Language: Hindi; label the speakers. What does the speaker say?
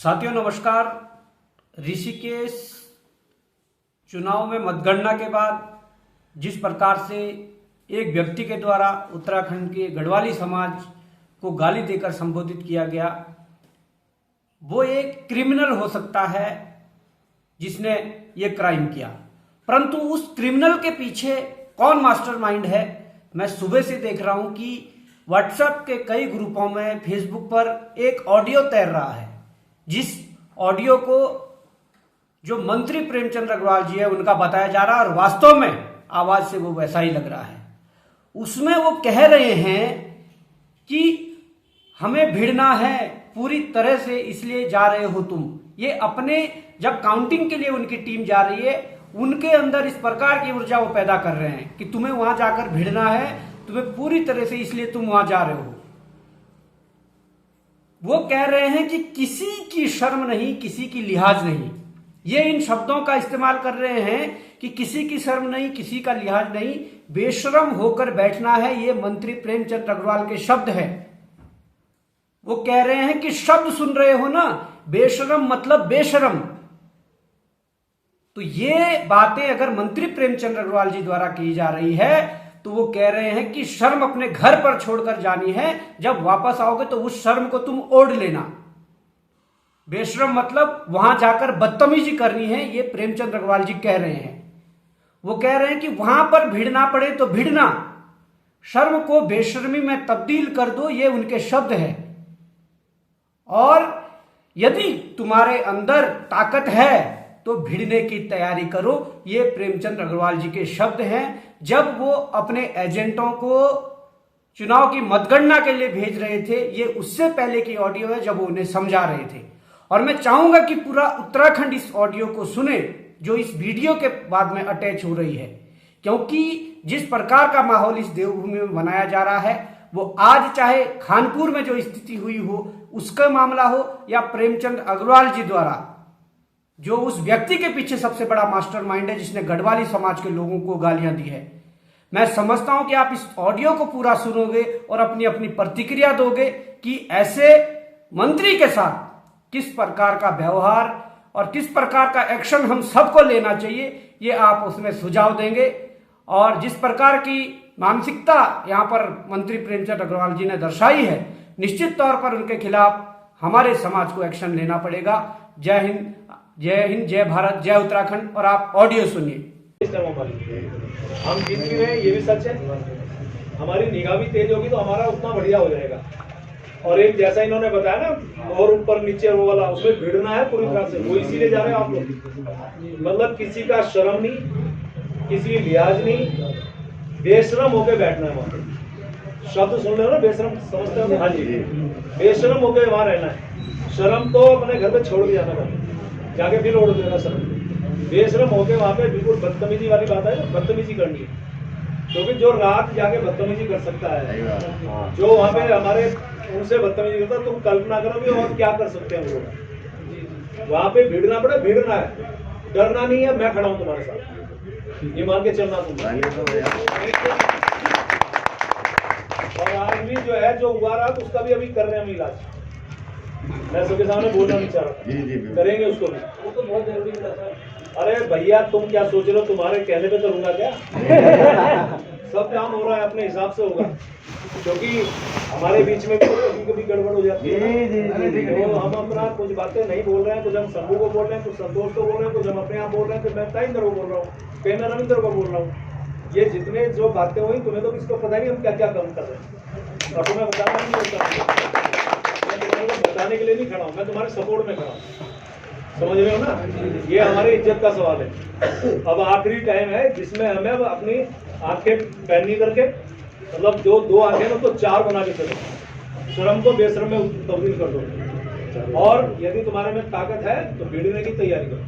Speaker 1: साथियों नमस्कार। ऋषिकेश चुनाव में मतगणना के बाद जिस प्रकार से एक व्यक्ति के द्वारा उत्तराखंड के गढ़वाली समाज को गाली देकर संबोधित किया गया, वो एक क्रिमिनल हो सकता है जिसने ये क्राइम किया, परंतु उस क्रिमिनल के पीछे कौन मास्टरमाइंड है। मैं सुबह से देख रहा हूं कि व्हाट्सएप के कई ग्रुपों में, फेसबुक पर एक ऑडियो तैर रहा है, जिस ऑडियो को जो मंत्री प्रेमचंद अग्रवाल जी है उनका बताया जा रहा है और वास्तव में आवाज से वो वैसा ही लग रहा है। उसमें वो कह रहे हैं कि हमें भिड़ना है पूरी तरह से, इसलिए जा रहे हो तुम। ये अपने जब काउंटिंग के लिए उनकी टीम जा रही है, उनके अंदर इस प्रकार की ऊर्जा वो पैदा कर रहे हैं कि तुम्हें वहां जाकर भिड़ना है, तुम्हें पूरी तरह से, इसलिए तुम वहां जा रहे हो। वो कह रहे हैं कि किसी की शर्म नहीं, किसी की लिहाज नहीं। ये इन शब्दों का इस्तेमाल कर रहे हैं कि किसी की शर्म नहीं, किसी का लिहाज नहीं, बेशर्म होकर बैठना है। ये मंत्री प्रेमचंद अग्रवाल के शब्द हैं। वो कह रहे हैं कि शब्द सुन रहे हो ना, बेशर्म मतलब बेशर्म। तो ये बातें अगर मंत्री प्रेमचंद अग्रवाल जी द्वारा की जा रही है तो वो कह रहे हैं कि शर्म अपने घर पर छोड़कर जानी है, जब वापस आओगे तो उस शर्म को तुम ओढ़ लेना। बेशर्म मतलब वहां जाकर बदतमीजी करनी है, ये प्रेमचंद अग्रवाल जी कह रहे हैं। वो कह रहे हैं कि वहां पर भिड़ना पड़े तो भिड़ना, शर्म को बेशर्मी में तब्दील कर दो, ये उनके शब्द हैं। और यदि तुम्हारे अंदर ताकत है तो भिड़ने की तैयारी करो, ये प्रेमचंद अग्रवाल जी के शब्द हैं जब वो अपने एजेंटों को चुनाव की मतगणना के लिए भेज रहे थे। ये उससे पहले की ऑडियो है जब वो उन्हें समझा रहे थे। और मैं चाहूंगा कि पूरा उत्तराखंड इस ऑडियो को सुने जो इस वीडियो के बाद में अटैच हो रही है, क्योंकि जिस प्रकार का माहौल इस देवभूमि में बनाया जा रहा है, वो आज चाहे खानपुर में जो स्थिति हुई हो उसका मामला हो, या प्रेमचंद अग्रवाल जी द्वारा जो उस व्यक्ति के पीछे सबसे बड़ा मास्टरमाइंड है जिसने गढ़वाली समाज के लोगों को गालियां दी है। मैं समझता हूं कि आप इस ऑडियो को पूरा सुनोगे और अपनी अपनी प्रतिक्रिया दोगे कि ऐसे मंत्री के साथ किस प्रकार का व्यवहार और किस प्रकार का एक्शन हम सबको लेना चाहिए, ये आप उसमें सुझाव देंगे। और जिस प्रकार की मानसिकता यहां पर मंत्री प्रेमचंद अग्रवाल जी ने दर्शाई है, निश्चित तौर पर उनके खिलाफ हमारे समाज को एक्शन लेना पड़ेगा। जय हिंद, जय हिंद, जय भारत, जय उत्तराखंड। और आप ऑडियो सुनिए।
Speaker 2: हम जीत भी रहे हैं, ये भी सच है। हमारी निगाह भी तेज होगी तो हमारा उतना बढ़िया हो जाएगा। और एक जैसा इन्होंने बताया ना, और ऊपर नीचे वो वाला, उसमें भिड़ना है पूरी तरह से, वो इसीलिए जा रहे हैं आप लोग। मतलब किसी का शर्म नहीं, किसी की लिहाज नहीं, बेशरम होके बैठना है वहां। शब्द सुन रहे हो ना, बेशरम समझते हो? हाँ जी, बेशरम होके वहां रहना है। शर्म तो अपने घर पे छोड़ के जाना है, जाके फिर ओढ़ देना शर्म। बेशरम होके वहां पे बिल्कुल बदतमीजी वाली बात है, बदतमीजी करनी है। क्योंकि जो रात जाके बदतमीजी कर सकता है, जो वहां पे हमारे उनसे बदतमीजी करता है, तुम कल्पना करो भी और क्या कर सकते हैं लोग। वहां पे भिड़ना पड़े, भिड़ना है, डरना नहीं है। मैं खड़ा हूं तुम्हारे साथ, ये मान के चलना तुम। और आज भी जो है, जो हुआ रहा तो उसका भी अभी कर रहे हैं हम इलाज। मैं सबके सामने बोलना नहीं चाह रहा, करेंगे उसको भी, वो तो बहुत जरूरी है। अरे भैया तुम क्या सोच रहे हो, तुम्हारे कहने पे करूंगा क्या? सब काम हो रहा है अपने हिसाब से होगा, क्योंकि हमारे बीच में कभी कभी गड़बड़ हो जाती है। तो हम अपना कुछ बातें नहीं बोल रहे हैं, कुछ हम शंभू को बोल रहे हैं, कुछ संतोष को बोल रहे हैं, कुछ हम अपने यहाँ बोल रहे हैं, तो मैं ताइंदर को बोल रहा हूँ, कहीं मैं रविंदर को बोल रहा हूँ। ये जितने जो बातें हुई, तुम्हें तो इसको पता नहीं हम क्या क्या काम कर रहे हैं। और तुम्हें बताना नहीं होता, बताने के लिए नहीं खड़ा हूँ, मैं तुम्हारे सपोर्ट में खड़ा हूँ। समझ रहे हो ना? ये हमारी इज्जत का सवाल है। अब आखिरी टाइम है जिसमें हमें अब अपनी आंखें पैनी करके, मतलब जो दो आंखें हैं तो चार बना के चलो। शर्म को बेशर्म में तब्दील कर दो। और यदि तुम्हारे में ताकत है तो भिड़ने की तैयारी करो।